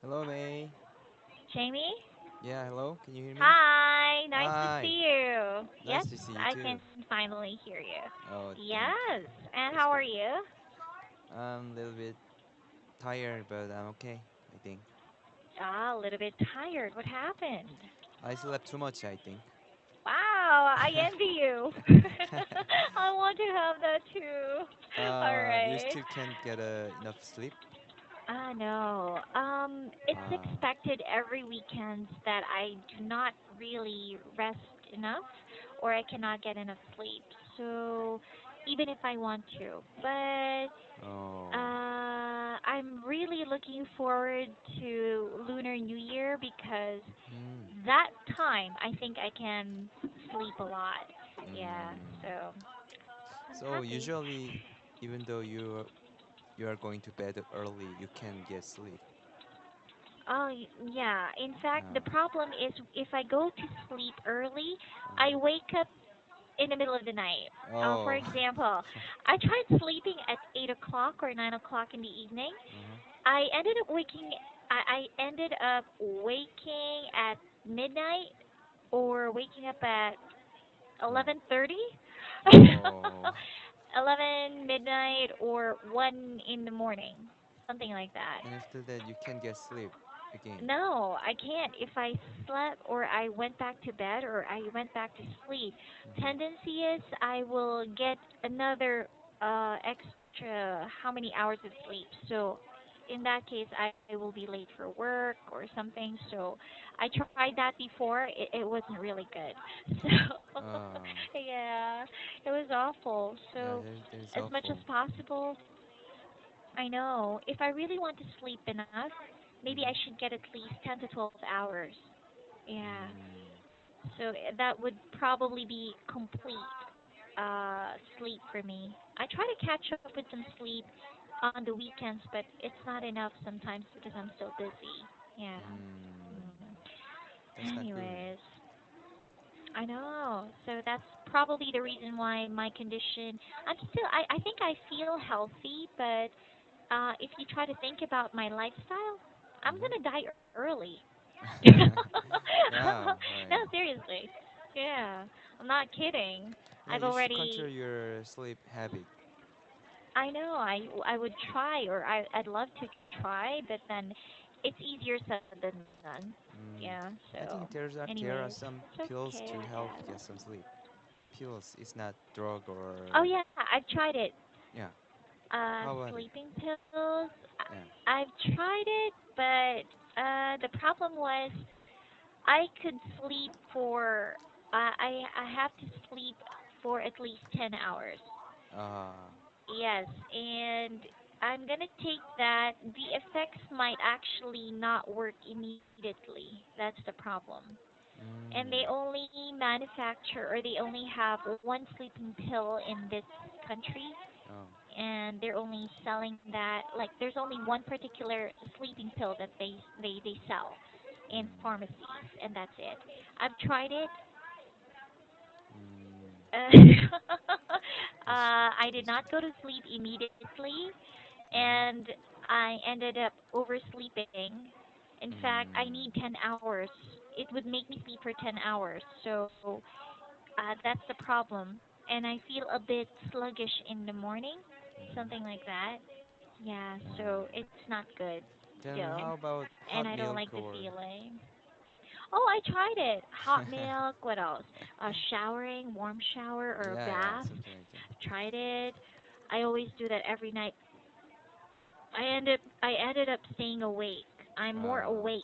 Hello, May. Jamie? Yeah, hello. Can you hear me? Hi, nice to Hi. see you. Nice Yes, to see you I too. can finally hear you. Oh, thank you. Yes, and That's how are great. you? I'm a little bit tired, but I'm okay, I think. Ah, a little bit tired. What happened? I slept too much, I think. Wow, I envy you. I want to have that too. All You right. still can't get enough sleep? I know. It's Uh, expected every weekend that I do not really rest enough or I cannot get enough sleep. So even if I want to, but oh. I'm really looking forward to Lunar New Year because Mm, that time I think I can sleep a lot. Yeah, mm. so I'm So happy. usually, even though you are going to bed early, you can get sleep. Oh, yeah. In fact, the Uh, problem is if I go to sleep early, I uh, wake up in the middle of the night. For oh. example, I tried sleeping at 8 o'clock or 9 o'clock in the evening. Uh-huh. I ended up waking. I ended up waking at midnight or waking up at Oh. 11:30. Oh. 11 midnight or 1 in the morning, something like that. And after that, you can get sleep again. No, I can't. If I slept or I went back to bed or I went back to sleep, Hmm. tendency is I will get another extra how many hours of sleep. So in that case, I will be late for work or something. So I tried that before. It wasn't really good. So Uh, yeah, it was awful. yeah, So that is as much as awful. possible, I know. If I really want to sleep enough, maybe I Hmm. should get at least 10 to 12 hours. Yeah. Mm. So that would probably be complete sleep for me. I try to catch up with some sleep on the weekends, but it's not enough sometimes because I'm so busy. Yeah. Mm. That's Mm. not good. Anyways, I know. So that's probably the reason why my condition. I think I feel healthy, but if you try to think about my lifestyle, I'm Hmm. gonna die early. Yeah, No, right. seriously. Yeah, I'm not kidding. Yeah, I've you should already. control your sleep habit. I know. I would try, or I'd love to try, but then it's easier said than done. Yeah. Mm. So, I think anyways, there are some it's pills okay, I to help guess. get some sleep. Pills, it's not drug Oh or yeah, I've tried it. yeah. How about it? Sleeping pills. Yeah. I've tried it, but the problem was I could sleep for I have to sleep for at least 10 hours. Uh. Yes, and I'm gonna take that. The effects might actually not work immediately. That's the problem. And they Mm. only manufacture or they only have one sleeping pill in this country, Oh. and they're only selling that like there's only one particular sleeping pill that they sell in Mm. pharmacies, and that's it. I've tried it. Mm. That's I did that's not go to sleep immediately, mm-hmm. and I ended up oversleeping. In fact, I need Mm. 10 hours. It would make me sleep for 10 hours. So that's the problem. And I feel a bit sluggish in the morning, Mm-hmm. something like that. Yeah, so Uh, it's not good then still. how about And I hot don't like milk the or feeling. Oh, I tried it. Hot milk. What else? Showering, warm shower or a yeah, bath. something like that. Tried it. I always do that every night. I ended up staying awake. I'm more Uh, awake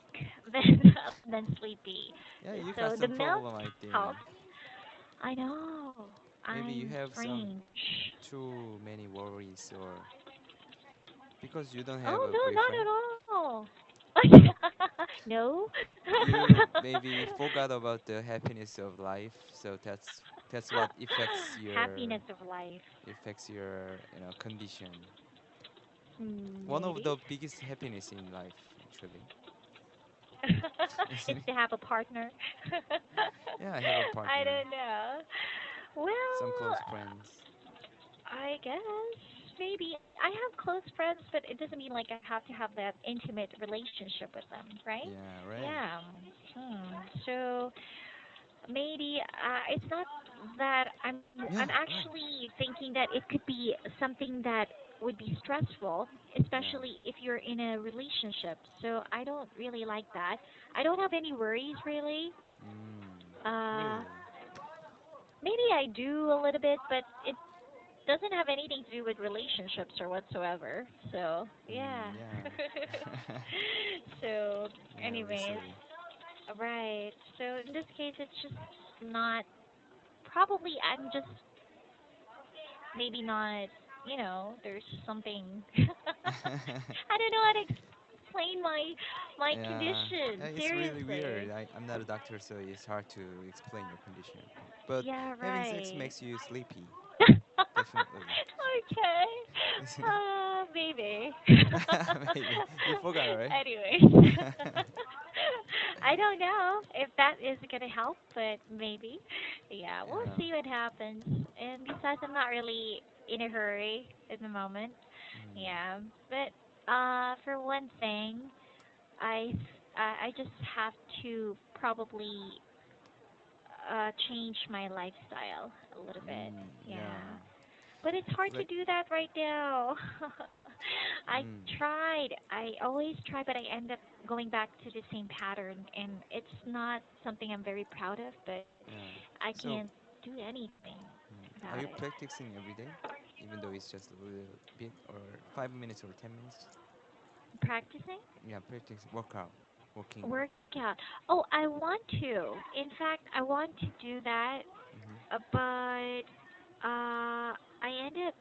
than sleepy. yeah, you So got the some milk problem, I helps. think. I know. Maybe I'm you have some strange. too many worries, or because you don't have Oh a no, not boyfriend. at all. No. You maybe forgot about the happiness of life, so that's what Happiness of life. affects your condition. One of Maybe. the biggest happiness in life, actually, It's isn't it? to have a partner. Yeah, I have a I partner, don't know. some Well, close friends. I guess maybe I have close friends, but it doesn't mean like I have to have that intimate relationship with them, right? Yeah, right. Yeah. So maybe it's not that I'm Yeah, right. actually thinking that it could be something that would be stressful, Yeah. especially if you're in a relationship. So I don't really like that. I don't have any worries really. Uh, Really? maybe I do a little bit, but it doesn't have anything to do with relationships or whatsoever. So yeah. Yeah. So, Yeah, we anyways, see. right. So in this case, it's just not. Probably I'm just maybe not. There's something. I don't know how to explain my Yeah, condition. it's really Seriously. weird. I'm not a doctor, so it's hard to explain your condition. But Yeah. having sex Right. makes you sleepy, definitely. Okay. Maybe. Maybe you forgot, right? Anyways. I don't know if that is gonna help, but maybe. Yeah, we'll Yeah. see what happens. And besides, I'm not really in a hurry at the moment. Mm. Yeah, but for one thing, I I just have to probably change my lifestyle a little bit. Yeah. Yeah. But it's hard to Like. do that right now. I Mm. tried. I always try, but I end up going back to the same pattern, and it's not something I'm very proud of. But Yeah. I So, can't do anything are about you it. practicing every day, even though it's just a little bit, or 5 minutes or 10 minutes? Practicing, Yeah, practice workout, working. workout. Oh, I want to. In fact, I want to do that, Hmm. but I end up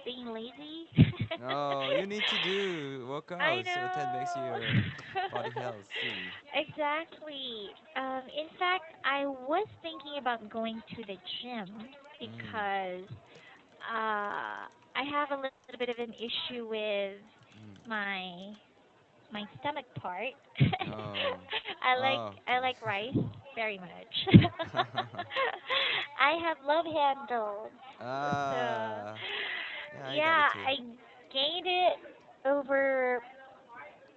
being lazy. No, you need to do I workout so that makes your know. body healthy. Exactly. In fact, I was thinking about going to the gym Mm. because I have a little bit of an issue with Mm. my my stomach part. Oh. I like Oh, I okay. like rice very much. I have love handles. So Ah, yeah, I got it yeah, too. I gained it over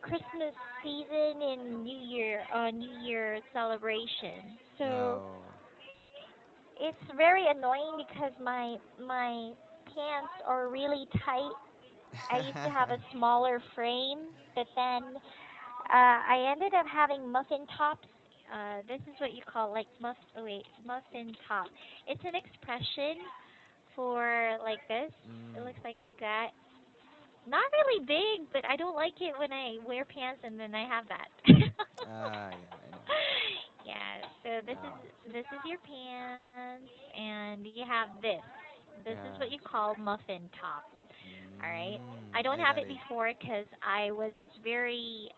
Christmas season and New Year celebration. So Oh. it's very annoying because my pants are really tight. I used to have a smaller frame, but then I ended up having muffin tops. This is what you call like muffin top. It's an expression for like this. It Mm. looks like that. Not really big, but I don't like it when I wear pants and then I have that. Ah, yeah, I know. Yeah, so Yeah. this is your pants, and you have this. This is Yeah. what you call muffin top. All right. I don't I have got it it. before because I was very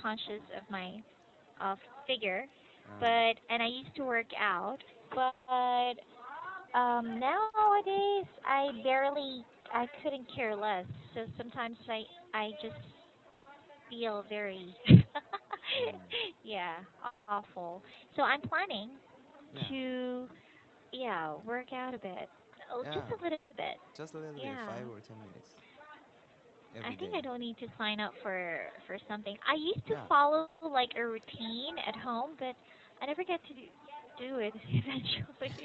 conscious of my figure, Uh, and I used to work out, but nowadays I couldn't care less. So sometimes I just feel very mm. yeah, awful. So I'm planning Yeah. to work out a bit. Oh, just Yeah. a little bit. Just a little bit, Yeah. 5 or 10 minutes I every think day. I don't need to sign up for something. I used to Yeah. follow like a routine at home, but I never get to do it eventually.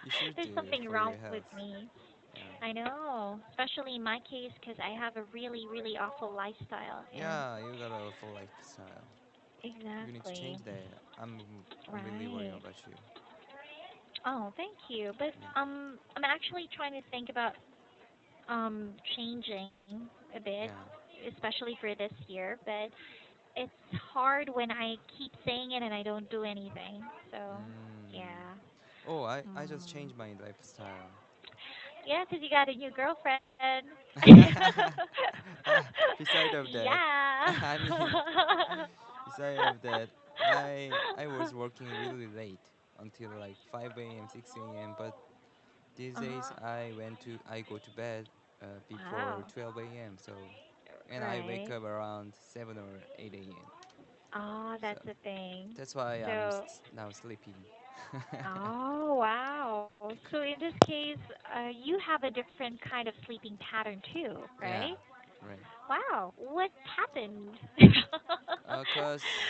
You should There's do something for wrong your with health. me. Yeah. I know, especially in my case because I have a really awful lifestyle and Yeah, you got a full lifestyle. You need to exactly. change that. I'm really worried Right. about you. Oh, thank you. But Yeah. I'm actually trying to think about changing a bit, Yeah. especially for this year, but it's hard when I keep saying it and I don't do anything. So, Mm. yeah. Oh, I just Hmm. changed my lifestyle. Yeah, 'cause you got a new girlfriend. Beside of that, Yeah. I mean, beside of that, I was working really late until like 5 a.m., 6 a.m. But these days Uh-huh. I go to bed before Wow. 12 a.m. So, and I wake Right. up around 7 or 8 a.m. Oh, So that's the thing. that's why I'm So, now sleepy. Oh, wow. So in this case, you have a different kind of sleeping pattern too, Yeah, right? right. Wow. What happened? Cause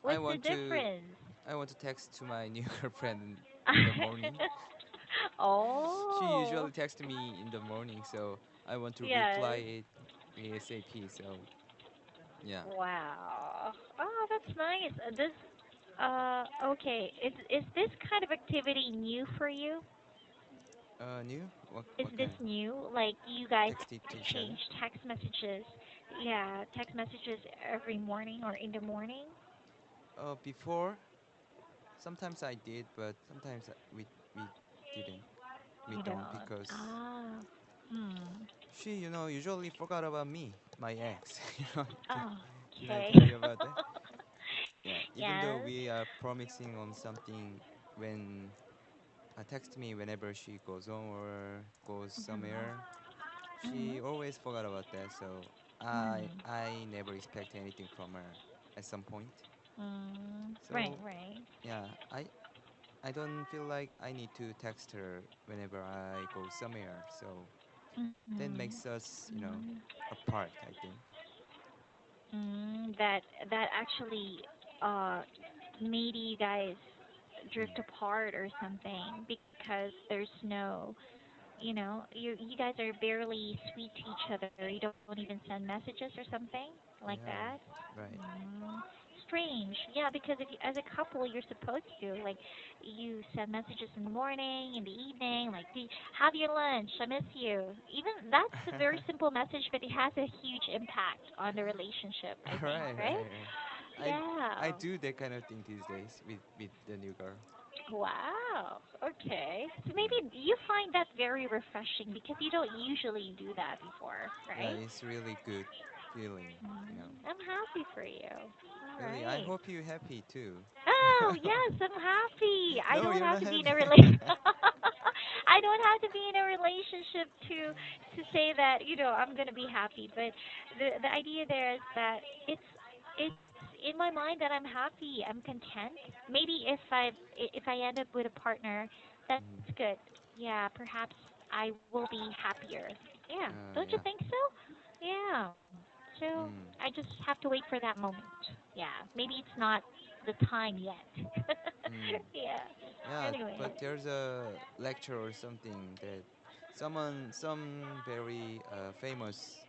I What's the want to difference? I want to text to my new girlfriend in the morning. She Oh, usually texts me in the morning, so I want to reply yes. it ASAP. So yeah, Wow. Oh, that's nice. Okay. Is this kind of activity new for you? new? Is What this kind? new? Like you guys Text it to each other. exchange text messages? Yeah, text messages every morning or in the morning? Before sometimes I did, but sometimes we didn't. We You don't don't. because Ah. Hmm. she, usually forgot about me, my ex. Did, Oh, did I okay. tell you about that? Yeah. Even though Yes. we are promising on something, when text me whenever she goes home or goes somewhere, Mhm. she Mhm. always forgot about that. So Mhm. I never expect anything from her at some point. Right, So right. yeah, I don't feel like I need to text her whenever I go somewhere. So that Mhm. makes us, Mm. apart, I think. That actually uh made you guys Mm. drift apart or something because there's no, you guys are barely sweet to each other. You don't even send messages or something like Yeah, that. right. Mm, strange. Yeah, because if you, as a couple, you're supposed to like you send messages in the morning, in the evening, like have your lunch, I miss you. Even that's a very simple message, but it has a huge impact on the relationship. I think, Right, right, right? right. I Yeah. do that kind of thing these days with the new girl. Wow. Okay. So Mm. maybe you find that very refreshing because you don't usually do that before, Yeah, right? it's really good feeling. I'm happy for you. All Really, I right. hope you're happy too. Oh, yes, I'm happy. I No, don't you're have not to be in happy. a relation. I don't have to be in a relationship to say that, I'm going to be happy, but the idea there is that it's in my mind that I'm happy, I'm content. Maybe if I end up with a partner, that's Mhm. good. Yeah, perhaps I will be happier. Yeah, don't you Yeah. think so? Yeah. So Mm. I just have to wait for that moment. Yeah, maybe it's not the time yet. Mm. Yeah. Yeah, Anyway. but there's a lecture or something that some very famous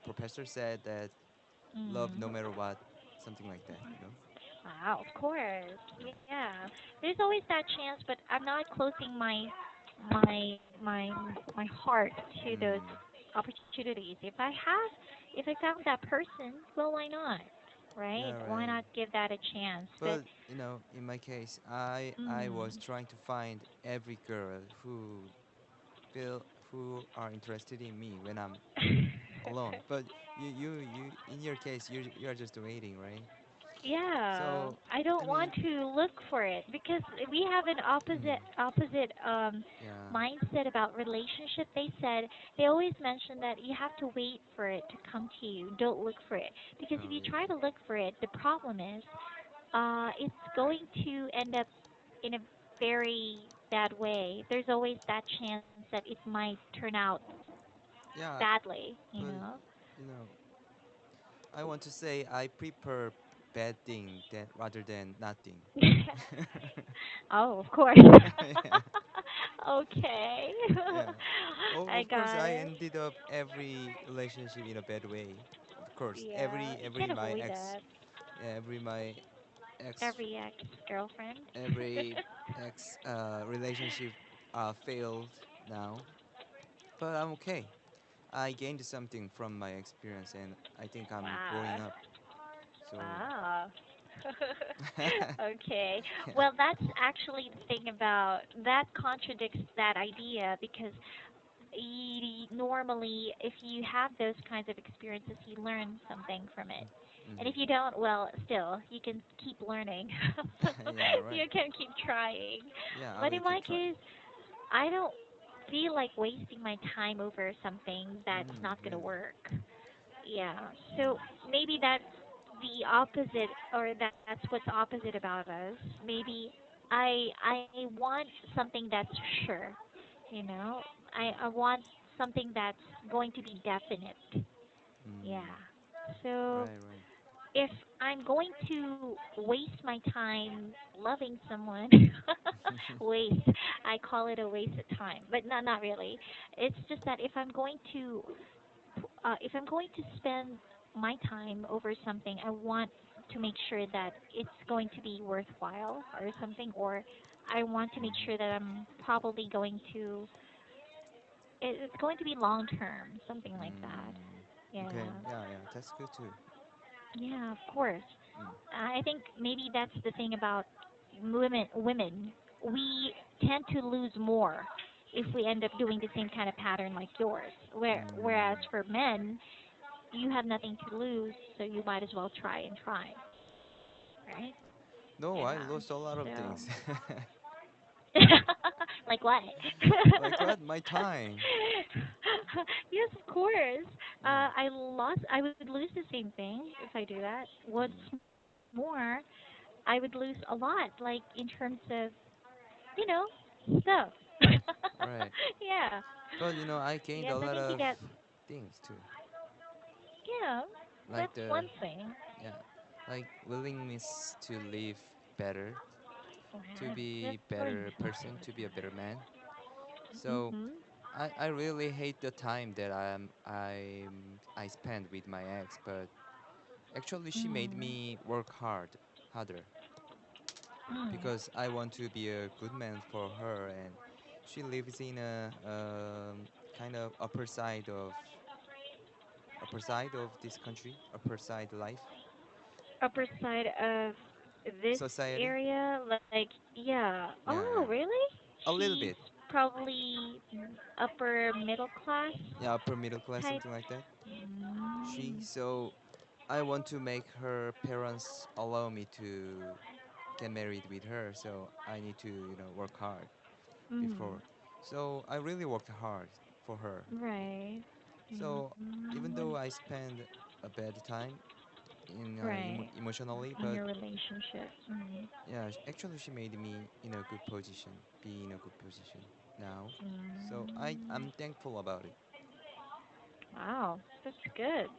professor said that love Mm. no matter what, something like that. Wow, of course. Yeah. Yeah. There's always that chance, but I'm not closing my my my heart to those Mm. opportunities. If I found that person, well, why not? Right? Yeah, Why right. not give that a chance? But But in my case, I was mm, trying to find every girl who are interested in me when I'm alone. But you in your case, you're just waiting, right? yeah, So I I don't want mean, to look for it because we have an mm, opposite yeah. mindset about relationship. They said they always mention that you have to wait for it to come to you. Don't look for it because Oh, if you try really? to look for it, the problem is it's going to end up in a very bad way. There's always that chance that it might turn out Yeah, badly, you but know. you know, I want to say I prefer bad thing than rather than nothing. Oh, of course. Yeah, Okay. yeah. Oh, I of course, got I it. ended up every relationship in a bad way. Of course, Yeah, every you every can't my avoid ex, that. yeah, ex, Every ex-girlfriend. every ex relationship failed now, but I'm okay. I gained something from my experience, and I think I'm growing Wow. up. So, Ah. Okay. yeah. Well, that's actually the thing about that contradicts that idea because normally, if you have those kinds of experiences, you learn something from it. And Mm-hmm. if you don't, well, still, you can keep learning. Yeah, right. You can keep trying. Yeah, I But will in my keep trying. case, I don't feel like wasting my time over something that's not going to Really? work. Yeah. So Mm. maybe that's the opposite, or that's what's opposite about us. Maybe I want something that's sure, you know. I want something that's going to be definite. Yeah. Mm, So right, right. if I'm going to waste my time loving someone, waste, I call it a waste of time, but not really. It's just that if I'm going to spend my time over something, I want to make sure that it's going to be worthwhile or something, or I want to make Mhm. sure that I'm probably going to, it's going to be long term, something like that. Mm. Yeah. Okay, yeah, yeah, that's good too. Yeah, of course. Mm. I think maybe that's the thing about women. Women, we tend to lose more if we end up doing the same kind of pattern like yours. Whereas Mm. for men, you have nothing to lose, so you might as well try and try, right? No, I Yeah. lost a lot of So, things. like what? Like what? My time. Yes, of course. Yeah. I would lose the same thing if I do that. What's Mm. more, I would lose a lot, like in terms of, you know, stuff. Right. Yeah. But I gained Yes, a I lot think you of get, things too. yeah, Like that's the one thing. yeah, like willingness to live better, to Right. That's be good. better person, to be a better man. So Mhm. I really hate the time that I spend with my ex, but actually she made Mm. me work harder, Mm. because I want to be a good man for her, and she lives in a kind of upper side of this country, upper side life Upper side of this society. area, like, yeah. Yeah, Oh, yeah, really? a little She's bit. probably upper middle class Yeah, upper middle class, type. something like that. Mm. So I want to make her parents allow me to get married with her. So I need to work hard Mm. before. So I really worked hard for her. Right. So even Mm. though I spend a bad time in Right. emotionally, In but your relationship. Mm. yeah, actually she made me in a good position, be in a good position now. So Mm. I'm thankful about it. Wow, that's good.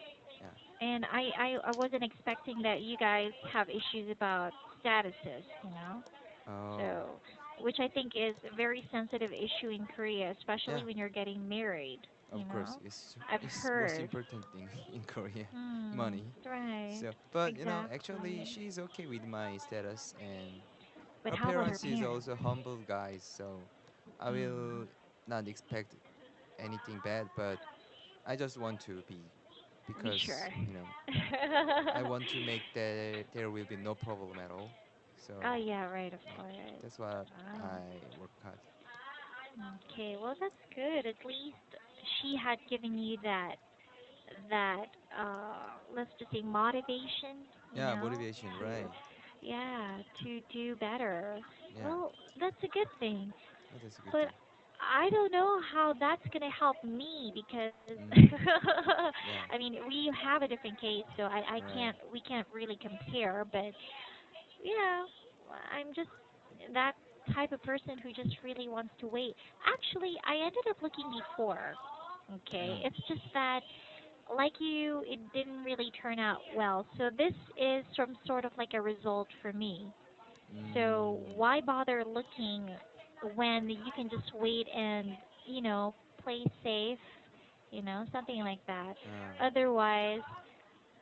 Yeah. And I wasn't expecting that you guys have issues about statuses, you know? Oh, So, which I think is a very sensitive issue in Korea, yeah. especially when you're getting married, you Of course, know? I've it's most heard. important thing in Korea, Hmm, money. right. So, but actually, Exactly. she's okay with my status, and But her how about her parents is parents? also humble guys. So, I Hmm. will not expect anything bad, but I just want to be, Be sure. because I want to make there will be no problem at all. So, Oh yeah, right, of yeah, course. that's why Wow. I work hard. Okay, well that's good. At least she had given you that let's just say motivation, you Yeah, know, motivation, to right? yeah, to do better. Yeah, Well, that's a good thing. yeah, that's a good But thing. I don't know how that's gonna help me because Mm, yeah, I mean we have a different case, so I right. can't we can't really compare. But yeah, I'm just that type of person who just really wants to wait. Actually, I ended up looking before. Okay, Mm. it's just that like you, it didn't really turn out well. So this is some sort of like a result for me. So Mm. why bother looking when you can just wait and, you know, play safe, something like that. Uh, Otherwise,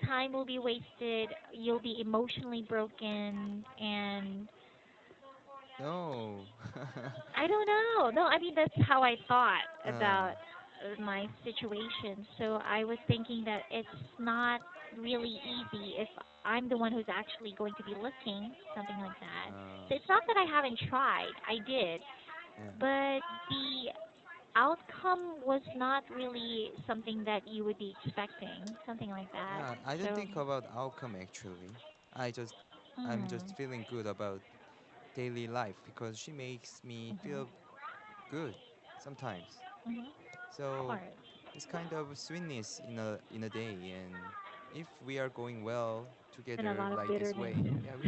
time will be wasted, you'll be emotionally broken, and no. I don't know. No, I mean that's how I thought uh, about my situation. So I was thinking that it's not really easy if I'm the one who's actually going to be looking, something like that. So uh, it's not that I haven't tried. I did, yeah. but the outcome was not really something that you would be expecting, something like that. Yeah, I don't So, think about outcome actually. I just, I'm just mm, feeling good about daily life, because she makes me mhm, feel good sometimes. mhm, of So course. it's kind of sweetness in a day, and if we are going well And a together lot of like this bitterness. way, yeah, we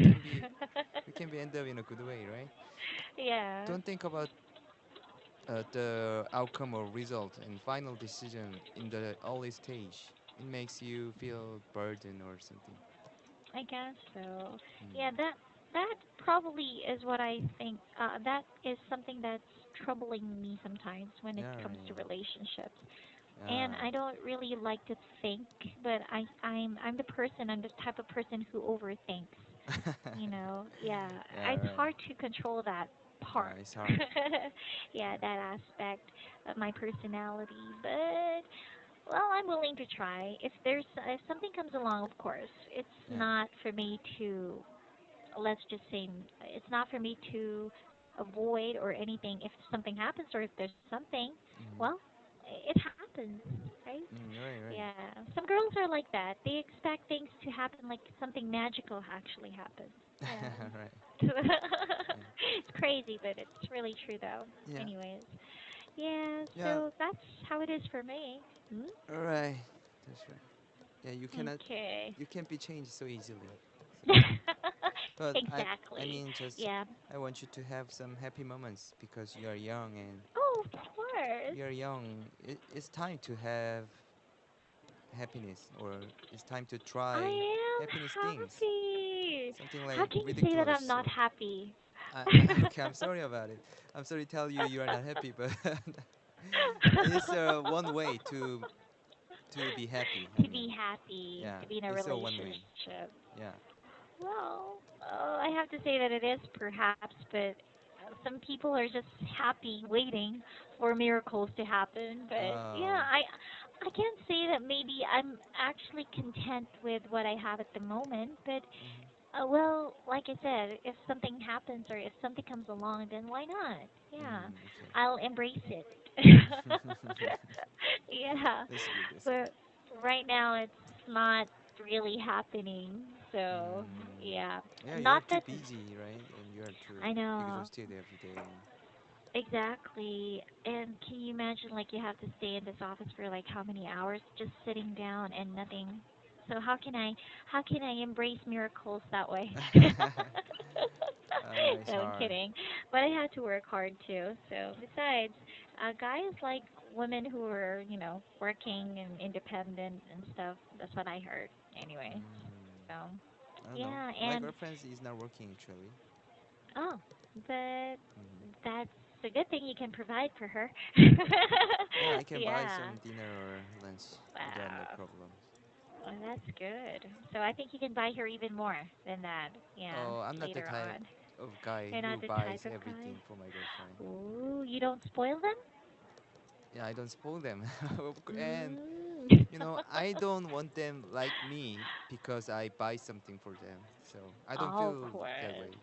can be end up in a good way, right? Yeah. Don't think about the outcome or result and final decision in the early stage. It makes you feel burden or something. I guess so. Yeah, Mm. that probably is what I think. That is something that's troubling me sometimes when it Yeah, comes to right. relationships. And Yeah. I don't really like to think, but I'm the person. I'm the type of person who overthinks. Yeah, Yeah, it's right. hard to control that Yeah, part. it's hard. Yeah, that aspect of my personality. But well, I'm willing to try. If something comes along, of course, it's Yeah. not for me to, let's just say, it's not for me to avoid or anything. If something happens or if there's something, Mm-hmm. well, it happens, right? Right, right. Yeah. Some girls are like that. They expect things to happen like something magical actually happens. Yeah. Right. Yeah. It's crazy, but it's really true though. Yeah. Anyways, yeah, Yeah. so that's how it is for me. Hmm? All right. That's right. Yeah, Okay. you can't be changed so easily. So, but I Exactly. mean, just Yeah. I want you to have some happy moments because you are young and Oh, of course. we are young. It's time to have happiness, or it's time to try I happiness am things. happy. Something How like can you say that ridiculous. I'm not So, happy? okay, I'm sorry about it. I'm sorry to tell you you are not happy, but it's one way to be happy. I To mean, be happy, yeah, to be in a it's a one way. relationship. Yeah. Well, I have to say that it is perhaps, but some people are just happy waiting for miracles to happen. But yeah, Oh. I can't say that maybe I'm actually content with what I have at the moment. But Mhm. well, like I said, if something happens or if something comes along, then why not? Yeah, Okay. I'll embrace it. Yeah, That's good. That's good. but right now it's not really happening. So Mm. yeah, Yeah, you are not too that busy, right? And you are too I know exhausted every day. And exactly. And can you imagine like you have to stay in this office for like how many hours just sitting down and nothing? So how can I embrace miracles that way? it's No, I'm hard. kidding. But I had to work hard too. So besides, guys like women who are, working and independent and stuff. That's what I heard. Anyway. Mm. So I don't know. yeah, My and girlfriend is not working actually. oh, but Hmm. that's a good thing you can provide for her. Yeah, I can buy Yeah. some dinner or lunch without no Wow. problems. Well, that's good. So I think you can buy her even more than that. Yeah, Oh, I'm not the later type on. of guy You're not who the buys type of guy. everything for my girlfriend. Ooh, you don't spoil them? Yeah, I don't spoil them. And Mm. I don't want them like me because I buy something for them. So I don't Oh, of feel that course. way.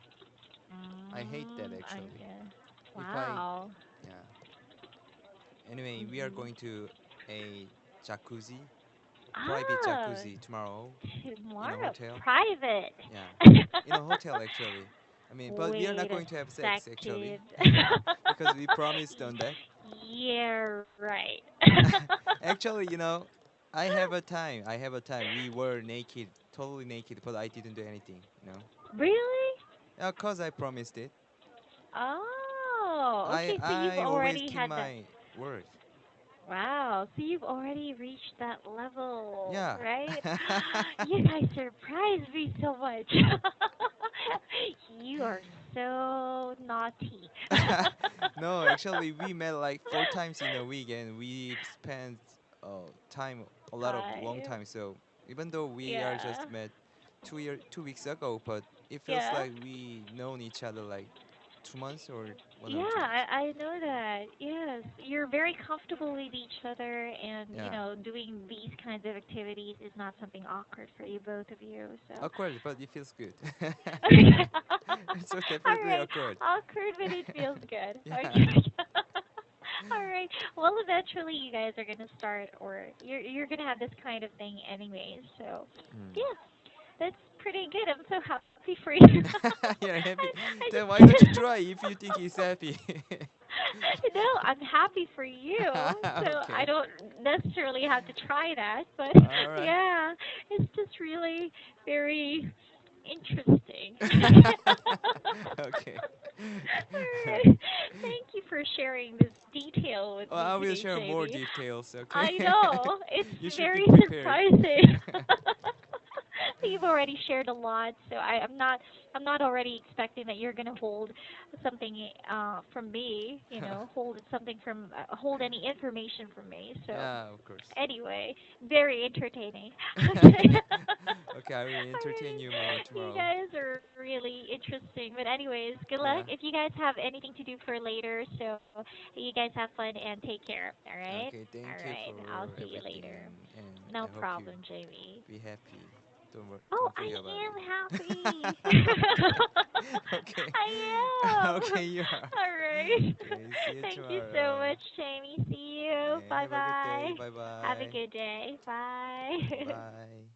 I hate that I actually. guess. If I, Wow. yeah. Anyway, we are Hmm. going to a jacuzzi, private Ah, jacuzzi tomorrow in a tomorrow, hotel. private. Yeah, in a hotel actually. I mean, but we are not Wait a going to have sex actually, second. because we promised on that. Yeah, right. Actually, I have a time. I have a time. We were naked, totally naked, but I didn't do anything. Really? Yeah, cause I promised it. Oh, I okay, so you've I always already keep had that. my word. Wow, so you've already reached that level, Yeah. right? You guys surprised me so much. You are so naughty. No, actually, we met like 4 times in a week, and we spent time a lot of long Time. time. So even though we are Yeah. just met 2 weeks ago, but it feels Yeah. like we known each other like 2 months or one Yeah, or 2 months. I know that. Yes, you're very comfortable with each other, and Yeah, doing these kinds of activities is not something awkward for you, both of you. So, awkward, but it feels good. It's so all definitely right, awkward. awkward, but it feels good. Yeah. Okay. All right. Well, eventually, you guys are gonna start, or you're gonna have this kind of thing anyways. So, Mm. yeah, that's pretty good. I'm so happy for you. You're happy. I Then just why don't you try if you think he's happy? No, I'm happy for you. So I Okay. don't necessarily have to try that, but All right. yeah, it's just really very interesting. Okay. Alright. Thank you for sharing this detail with Well, me I will today, share more Jamie. details, okay? I know. It's You should be very prepared. surprising. You've already shared a lot, so I'm not already expecting that you're gonna hold something from me, hold something from hold any information from me. So Yeah, of course. anyway, very entertaining. Okay. Okay, I will entertain Alright. you more You tomorrow. guys are really interesting. But anyways, good luck. Yeah. If you guys have anything to do for later, so you guys have fun and take care. Alright? Okay, thank you Alright. I'll for see you later. everything, and No I hope you problem, Jamie. be happy. Oh, Don't I forget about am it. happy. Okay. I am. Okay, you are. Alright. Okay, see you Thank you so tomorrow. much, Jamie. See you. Okay, Bye have a good day. bye. Bye Have a bye. good day. Bye. Bye.